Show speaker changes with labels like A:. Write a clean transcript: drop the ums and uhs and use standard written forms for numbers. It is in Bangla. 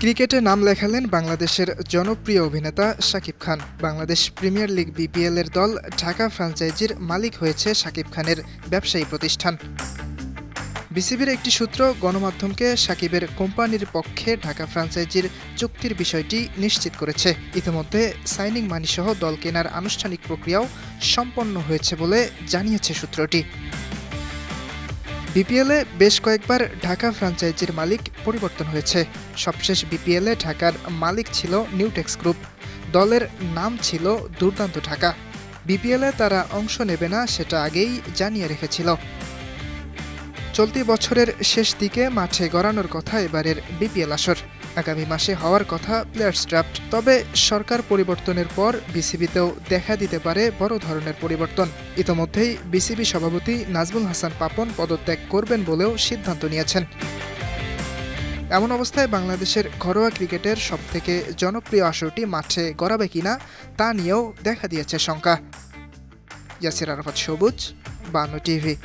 A: ক্রিকেটে নাম লেখালেন বাংলাদেশের জনপ্রিয় অভিনেতা Shakib Khan. Bangladesh premier league BPL এর দল ঢাকা ফ্র্যাঞ্চাইজির মালিক হয়েছে শাকিব খানের ব্যবসায়ী প্রতিষ্ঠান। বিসিবির একটি সূত্র গণমাধ্যমকে শাকিবের কোম্পানির পক্ষে ঢাকা ফ্র্যাঞ্চাইজির চুক্তির বিষয়টি নিশ্চিত করেছে। ইতিমধ্যে সাইনিং মানিসহ দল কেনার আনুষ্ঠানিক প্রক্রিয়াও সম্পন্ন হয়েছে বলে জানিয়েছে সূত্রটি। বিপিএলে বেশ কয়েকবার ঢাকা ফ্র্যাঞ্চাইজির মালিক পরিবর্তন হয়েছে। সবশেষ বিপিএলে ঢাকার মালিক ছিল নিউটেক্স গ্রুপ। দলের নাম ছিল দুর্দান্ত ঢাকা। বিপিএলে তারা অংশ নেবে না সেটা আগেই জানিয়ে রেখেছিল। চলতি বছরের শেষ দিকে মাঠে গড়ানোর কথা এবারের বিপিএল আসর। আগামী মাসে হওয়ার কথা প্লেয়ার্স ড্রাফট। তবে সরকার পরিবর্তনের পর বিসিবিতেও দেখা দিতে পারে বড় ধরনের পরিবর্তন। ইতোমধ্যেই বিসিবি সভাপতি নাজমুল হাসান পাপন পদত্যাগ করবেন বলেও সিদ্ধান্ত নিয়েছেন। এমন অবস্থায় বাংলাদেশের ঘরোয়া ক্রিকেটের সবথেকে জনপ্রিয় আসরটি মাঠে গড়াবে কিনা তা নিয়েও দেখা দিয়েছে শঙ্কা। ইয়াসির আরাফাত সবুজ, 52 টিভি।